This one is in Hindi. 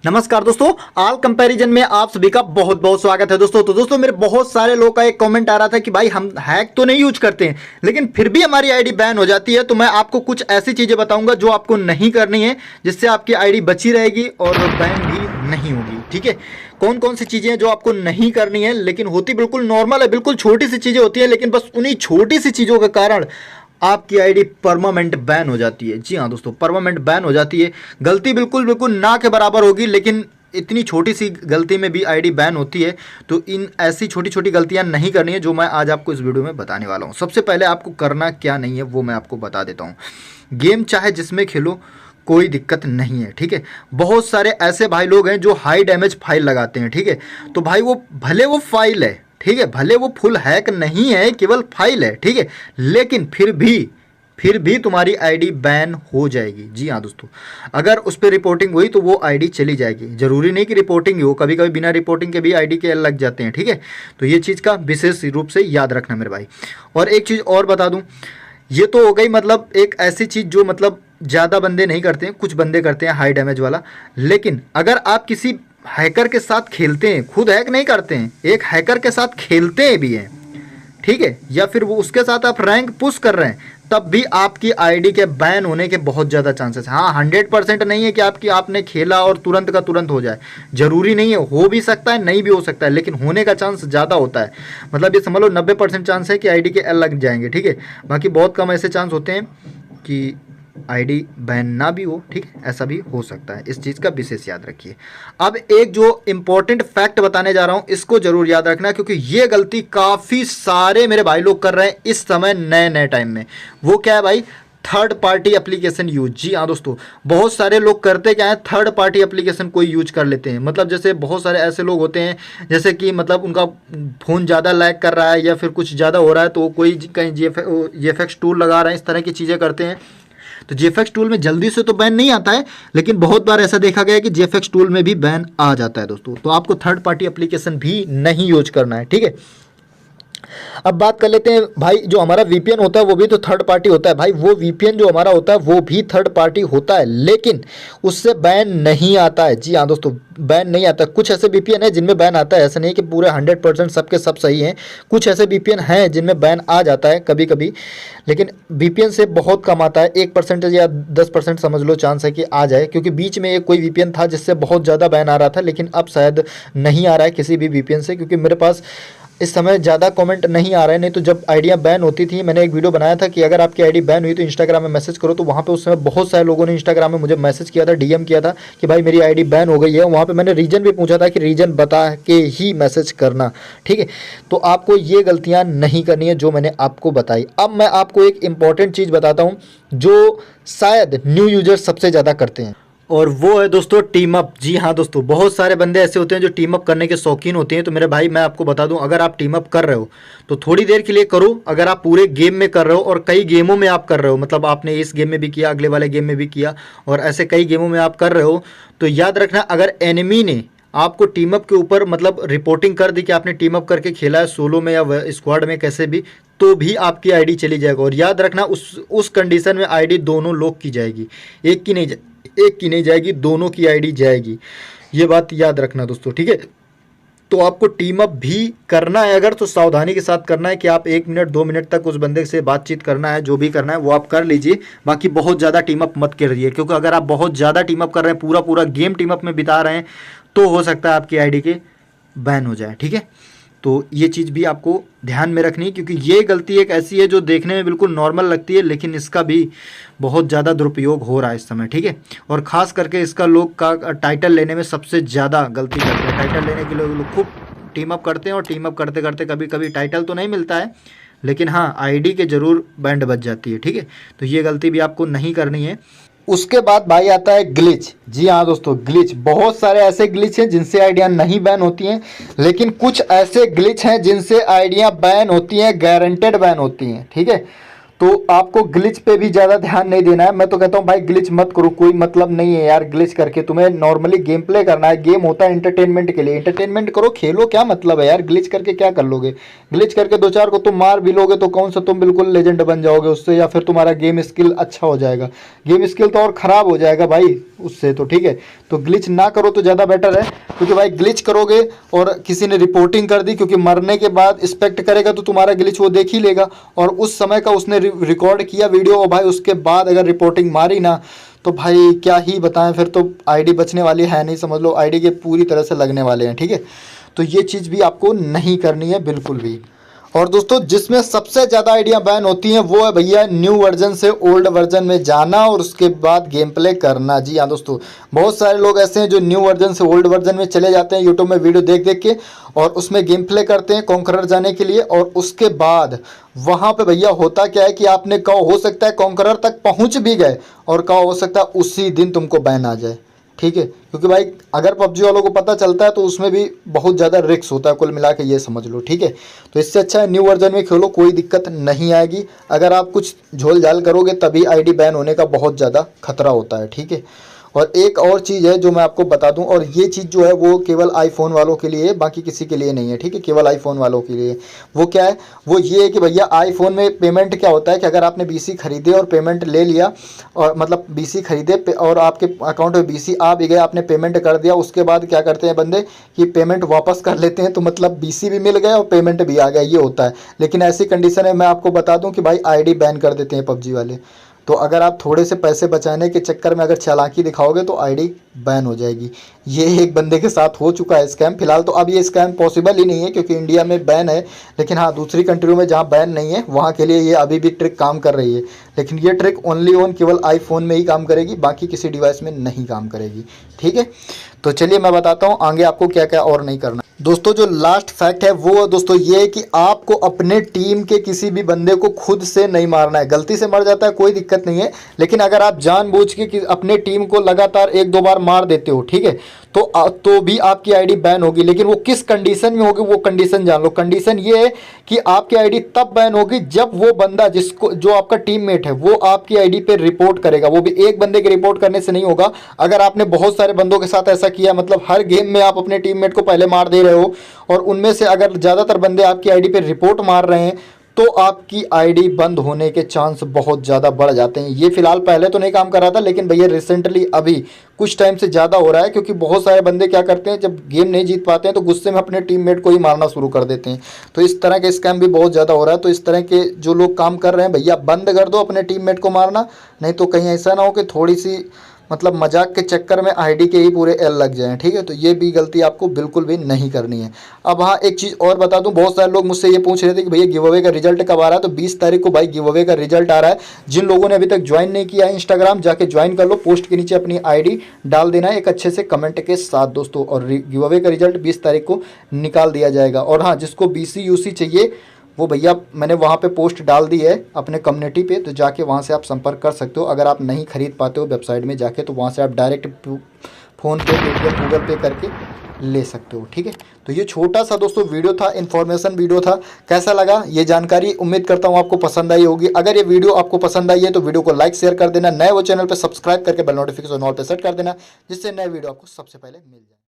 नमस्कार दोस्तों, ऑल कंपैरिजन में आप सभी का बहुत बहुत स्वागत है दोस्तों। तो दोस्तों मेरे बहुत सारे लोगों का एक कमेंट आ रहा था कि भाई हम हैक तो नहीं यूज करते हैं लेकिन फिर भी हमारी आईडी बैन हो जाती है। तो मैं आपको कुछ ऐसी चीज़ें बताऊंगा जो आपको नहीं करनी है, जिससे आपकी आईडी बची रहेगी और बैन भी नहीं होगी। ठीक है, कौन कौन सी चीज़ें जो आपको नहीं करनी है, लेकिन होती बिल्कुल नॉर्मल है, बिल्कुल छोटी सी चीज़ें होती हैं, लेकिन बस उन्हीं छोटी सी चीज़ों के कारण आपकी आईडी परमानेंट बैन हो जाती है। जी हाँ दोस्तों, परमानेंट बैन हो जाती है। गलती बिल्कुल बिल्कुल ना के बराबर होगी, लेकिन इतनी छोटी सी गलती में भी आईडी बैन होती है। तो इन ऐसी छोटी छोटी गलतियां नहीं करनी है जो मैं आज आपको इस वीडियो में बताने वाला हूँ। सबसे पहले आपको करना क्या नहीं है वो मैं आपको बता देता हूँ। गेम चाहे जिसमें खेलो कोई दिक्कत नहीं है। ठीक है, बहुत सारे ऐसे भाई लोग हैं जो हाई डैमेज फाइल लगाते हैं। ठीक है, तो भाई वो भले वो फाइल है, ठीक है, भले वो फुल हैक नहीं है, केवल फाइल है, ठीक है, लेकिन फिर भी तुम्हारी आईडी बैन हो जाएगी। जी हाँ दोस्तों, अगर उस पर रिपोर्टिंग हुई तो वो आईडी चली जाएगी। जरूरी नहीं कि रिपोर्टिंग ही हो, कभी कभी बिना रिपोर्टिंग के भी आईडी के लग जाते हैं। ठीक है, तो ये चीज़ का विशेष रूप से याद रखना मेरे भाई। और एक चीज़ और बता दूं, ये तो हो गई मतलब एक ऐसी चीज़ जो मतलब ज़्यादा बंदे नहीं करते हैं, कुछ बंदे करते हैं हाई डैमेज वाला। लेकिन अगर आप किसी हैकर के साथ खेलते हैं, खुद हैक नहीं करते हैं, एक हैकर के साथ खेलते हैं भी हैं, ठीक है, या फिर वो उसके साथ आप रैंक पुश कर रहे हैं, तब भी आपकी आईडी के बैन होने के बहुत ज़्यादा चांसेस हैं। हाँ, 100% नहीं है कि आपने खेला और तुरंत का तुरंत हो जाए, जरूरी नहीं है, हो भी सकता है, नहीं भी हो सकता है, लेकिन होने का चांस ज़्यादा होता है। मतलब ये समझ लो 90% चांस है कि आईडी के एल लग जाएंगे। ठीक है, बाकी बहुत कम ऐसे चांस होते हैं कि आईडी बैन ना भी हो। ठीक है, ऐसा भी हो सकता है, इस चीज़ का विशेष याद रखिए। अब एक जो इंपॉर्टेंट फैक्ट बताने जा रहा हूं, इसको जरूर याद रखना, क्योंकि ये गलती काफ़ी सारे मेरे भाई लोग कर रहे हैं इस समय नए नए टाइम में। वो क्या है भाई? Third party application use. जी हाँ दोस्तों, बहुत सारे लोग करते क्या है, थर्ड पार्टी एप्लीकेशन कोई यूज कर लेते हैं। मतलब जैसे बहुत सारे ऐसे लोग होते हैं, जैसे कि मतलब उनका फ़ोन ज़्यादा लैग कर रहा है या फिर कुछ ज़्यादा हो रहा है, तो कोई कहीं जीएफएक्स टूल लगा रहे हैं, इस तरह की चीज़ें करते हैं। तो जीएफएक्स टूल में जल्दी से तो बैन नहीं आता है, लेकिन बहुत बार ऐसा देखा गया है कि जीएफएक्स टूल में भी बैन आ जाता है दोस्तों। तो आपको थर्ड पार्टी एप्लीकेशन भी नहीं यूज करना है। ठीक है, अब बात कर लेते हैं भाई, जो हमारा वीपीएन होता है वो भी तो थर्ड पार्टी होता है भाई। वो वीपीएन जो हमारा होता है वो भी थर्ड पार्टी होता है, लेकिन उससे बैन नहीं आता है। जी हाँ दोस्तों, बैन नहीं आता। कुछ ऐसे वीपीएन है जिनमें बैन आता है, ऐसा नहीं कि पूरे 100% सबके सब सही हैं। कुछ ऐसे वीपीएन हैं जिनमें बैन आ जाता है कभी कभी, लेकिन वीपीएन से बहुत कम आता है। 1% या 10% समझ लो चांस है कि आ जाए, क्योंकि बीच में एक कोई वीपीएन था जिससे बहुत ज़्यादा बैन आ रहा था, लेकिन अब शायद नहीं आ रहा है किसी भी वीपीएन से, क्योंकि मेरे पास इस समय ज़्यादा कमेंट नहीं आ रहे हैं। नहीं तो जब आइडिया बैन होती थी, मैंने एक वीडियो बनाया था कि अगर आपकी आईडी बैन हुई तो इंस्टाग्राम में मैसेज करो। तो वहाँ पे उस समय बहुत सारे लोगों ने इंस्टाग्राम में मुझे मैसेज किया था, डीएम किया था कि भाई मेरी आईडी बैन हो गई है। वहाँ पे मैंने रीज़न भी पूछा था कि रीज़न बता के ही मैसेज करना। ठीक है, तो आपको ये गलतियाँ नहीं करनी है जो मैंने आपको बताई। अब मैं आपको एक इंपॉर्टेंट चीज़ बताता हूँ जो शायद न्यू यूजर्स सबसे ज़्यादा करते हैं, और वो है दोस्तों टीम अप। जी हाँ दोस्तों, बहुत सारे बंदे ऐसे होते हैं जो टीम अप करने के शौकीन होते हैं। तो मेरे भाई मैं आपको बता दूं, अगर आप टीम अप कर रहे हो तो थोड़ी देर के लिए करो। अगर आप पूरे गेम में कर रहे हो और कई गेमों में आप कर रहे हो, मतलब आपने इस गेम में भी किया, अगले वाले गेम में भी किया, और ऐसे कई गेमों में आप कर रहे हो, तो याद रखना अगर एनिमी ने आपको टीम अप के ऊपर मतलब रिपोर्टिंग कर दी कि आपने टीम अप करके खेला है सोलो में या स्क्वाड में कैसे भी, तो भी आपकी आईडी चली जाएगी। और याद रखना उस कंडीशन में आईडी दोनों लोग की जाएगी, एक की नहीं जाएगी, दोनों की आईडी जाएगी। ये बात याद रखना दोस्तों। ठीक है, तो आपको टीम अप भी करना है अगर, तो सावधानी के साथ करना है कि आप 1 मिनट 2 मिनट तक उस बंदे से बातचीत करना है, जो भी करना है वो आप कर लीजिए। बाकी बहुत ज़्यादा टीम अप मत करिए, क्योंकि अगर आप बहुत ज़्यादा टीम अप कर रहे हैं, पूरा गेम टीम अप में बिता रहे हैं, तो हो सकता है आपकी आईडी के बैन हो जाए। ठीक है, तो ये चीज़ भी आपको ध्यान में रखनी है, क्योंकि ये गलती एक ऐसी है जो देखने में बिल्कुल नॉर्मल लगती है, लेकिन इसका भी बहुत ज़्यादा दुरुपयोग हो रहा है इस समय। ठीक है, और ख़ास करके इसका लोग का टाइटल लेने में सबसे ज़्यादा गलती करते हैं। टाइटल लेने के लिए लोग खूब टीम अप करते हैं, और टीम अप करते करते कभी कभी टाइटल तो नहीं मिलता है, लेकिन हाँ आईडी के ज़रूर बैंड बच जाती है। ठीक है, तो ये गलती भी आपको नहीं करनी है। उसके बाद भाई आता है ग्लिच। जी हाँ दोस्तों, ग्लिच। बहुत सारे ऐसे ग्लिच हैं जिनसे आइडिया नहीं बैन होती हैं, लेकिन कुछ ऐसे ग्लिच हैं जिनसे आइडिया बैन होती हैं, गारंटेड बैन होती हैं। ठीक है, तो आपको ग्लिच पे भी ज़्यादा ध्यान नहीं देना है। मैं तो कहता हूँ भाई ग्लिच मत करो, कोई मतलब नहीं है यार ग्लिच करके। तुम्हें नॉर्मली गेम प्ले करना है, गेम होता है एंटरटेनमेंट के लिए, एंटरटेनमेंट करो, खेलो, क्या मतलब है यार ग्लिच करके क्या कर लोगे। ग्लिच करके दो चार को तुम मार भी लोगे तो कौन सा तुम बिल्कुल लेजेंड बन जाओगे उससे, या फिर तुम्हारा गेम स्किल अच्छा हो जाएगा। गेम स्किल तो और ख़राब हो जाएगा भाई उससे तो, ठीक है। तो ग्लिच ना करो तो ज़्यादा बेटर है, क्योंकि भाई ग्लिच करोगे और किसी ने रिपोर्टिंग कर दी, क्योंकि मरने के बाद एक्सपेक्ट करेगा तो तुम्हारा ग्लिच वो देख ही लेगा, और उस समय का उसने रिकॉर्ड किया वीडियो, और भाई उसके बाद अगर रिपोर्टिंग मारी ना तो भाई क्या ही बताएं, फिर तो आईडी बचने वाली है नहीं, समझ लो आईडी के पूरी तरह से लगने वाले हैं, ठीक है। तो ये चीज़ भी आपको नहीं करनी है बिल्कुल भी। और दोस्तों जिसमें सबसे ज़्यादा आइडियाँ बैन होती हैं वो है भैया न्यू वर्जन से ओल्ड वर्जन में जाना और उसके बाद गेम प्ले करना। जी हाँ दोस्तों, बहुत सारे लोग ऐसे हैं जो न्यू वर्जन से ओल्ड वर्जन में चले जाते हैं यूट्यूब में वीडियो देख देख के, और उसमें गेम प्ले करते हैं कॉन्करर जाने के लिए, और उसके बाद वहाँ पे भैया होता क्या है कि आपने कहो हो सकता है कॉन्करर तक पहुँच भी गए, और कहो हो सकता है उसी दिन तुमको बैन आ जाए, ठीक है। क्योंकि भाई अगर पबजी वालों को पता चलता है तो उसमें भी बहुत ज़्यादा रिस्क होता है, कुल मिला के ये समझ लो, ठीक है। तो इससे अच्छा है न्यू वर्जन में खेलो, कोई दिक्कत नहीं आएगी। अगर आप कुछ झोल झाल करोगे तभी आईडी बैन होने का बहुत ज़्यादा खतरा होता है, ठीक है। और एक और चीज़ है जो मैं आपको बता दूं, और ये चीज़ जो है वो केवल आईफोन वालों के लिए है, बाकी किसी के लिए नहीं है, ठीक है, केवल आईफोन वालों के लिए। वो क्या है, वो ये है कि भैया आईफोन में पेमेंट क्या होता है कि अगर आपने बीसी खरीदे और पेमेंट ले लिया, और मतलब बीसी खरीदे और आपके अकाउंट में बीसी आ भी गए, आपने पेमेंट कर दिया, उसके बाद क्या करते हैं बंदे कि पेमेंट वापस कर लेते हैं, तो मतलब बीसी भी मिल गया और पेमेंट भी आ गया, ये होता है। लेकिन ऐसी कंडीशन है, मैं आपको बता दूं कि भाई आईडी बैन कर देते हैं पबजी वाले। तो अगर आप थोड़े से पैसे बचाने के चक्कर में अगर चालाकी दिखाओगे तो आईडी बैन हो जाएगी। ये एक बंदे के साथ हो चुका है स्कैम। फिलहाल तो अब ये स्कैम पॉसिबल ही नहीं है क्योंकि इंडिया में बैन है, लेकिन हाँ दूसरी कंट्रियों में जहाँ बैन नहीं है वहाँ के लिए ये अभी भी ट्रिक काम कर रही है। लेकिन ये ट्रिक ओनली ऑन केवल आईफोन में ही काम करेगी, बाकी किसी डिवाइस में नहीं काम करेगी, ठीक है। तो चलिए मैं बताता हूँ आगे आपको क्या क्या और नहीं करना। दोस्तों जो लास्ट फैक्ट है वो दोस्तों ये है कि आपको अपने टीम के किसी भी बंदे को खुद से नहीं मारना है। गलती से मर जाता है कोई दिक्कत नहीं है, लेकिन अगर आप जानबूझ के अपने टीम को लगातार एक दो बार मार देते हो, ठीक है, तो भी आपकी आईडी बैन होगी। लेकिन वो किस कंडीशन में होगी वो कंडीशन जान लो। कंडीशन ये है कि आपकी आईडी तब बैन होगी जब वो बंदा जिसको जो आपका टीममेट है वो आपकी आईडी पे रिपोर्ट करेगा। वो भी एक बंदे के रिपोर्ट करने से नहीं होगा। अगर आपने बहुत सारे बंदों के साथ ऐसा किया, मतलब हर गेम में आप अपने टीममेट को पहले मार दे रहे हो और उनमें से अगर ज़्यादातर बंदे आपकी आईडी पे रिपोर्ट मार रहे हैं तो आपकी आईडी बंद होने के चांस बहुत ज़्यादा बढ़ जाते हैं। ये फिलहाल पहले तो नहीं काम कर रहा था, लेकिन भैया रिसेंटली अभी कुछ टाइम से ज़्यादा हो रहा है, क्योंकि बहुत सारे बंदे क्या करते हैं जब गेम नहीं जीत पाते हैं तो गुस्से में अपने टीममेट को ही मारना शुरू कर देते हैं। तो इस तरह के स्कैम भी बहुत ज़्यादा हो रहा है। तो इस तरह के जो लोग काम कर रहे हैं भैया बंद कर दो अपने टीममेट को मारना, नहीं तो कहीं ऐसा ना हो कि थोड़ी सी मतलब मजाक के चक्कर में आईडी के ही पूरे एल लग जाएं, ठीक है। तो ये भी गलती आपको बिल्कुल भी नहीं करनी है। अब हाँ एक चीज़ और बता दूं, बहुत सारे लोग मुझसे ये पूछ रहे थे कि भैया गिव अवे का रिजल्ट कब आ रहा है। तो 20 तारीख को भाई गिव अवे का रिजल्ट आ रहा है। जिन लोगों ने अभी तक ज्वाइन नहीं किया है इंस्टाग्राम, जाके ज्वाइन कर लो। पोस्ट के नीचे अपनी आईडी डाल देना है एक अच्छे से कमेंट के साथ दोस्तों, और गिव अवे का रिजल्ट 20 तारीख को निकाल दिया जाएगा। और हाँ जिसको BC UC चाहिए वो भैया मैंने वहाँ पे पोस्ट डाल दी है अपने कम्युनिटी पे, तो जाके वहाँ से आप संपर्क कर सकते हो। अगर आप नहीं खरीद पाते हो वेबसाइट में जाके तो वहाँ से आप डायरेक्ट फ़ोन पे, पेटीएम, गूगल पे करके ले सकते हो, ठीक है। तो ये छोटा सा दोस्तों वीडियो था, इन्फॉर्मेशन वीडियो था। कैसा लगा ये जानकारी, उम्मीद करता हूँ आपको पसंद आई होगी। अगर ये वीडियो आपको पसंद आई है तो वीडियो को लाइक शेयर कर देना, नए वो चैनल पर सब्सक्राइब करके बेल नोटिफिकेशन ऑल पे सेट कर देना, जिससे नए वीडियो आपको सबसे पहले मिल जाए।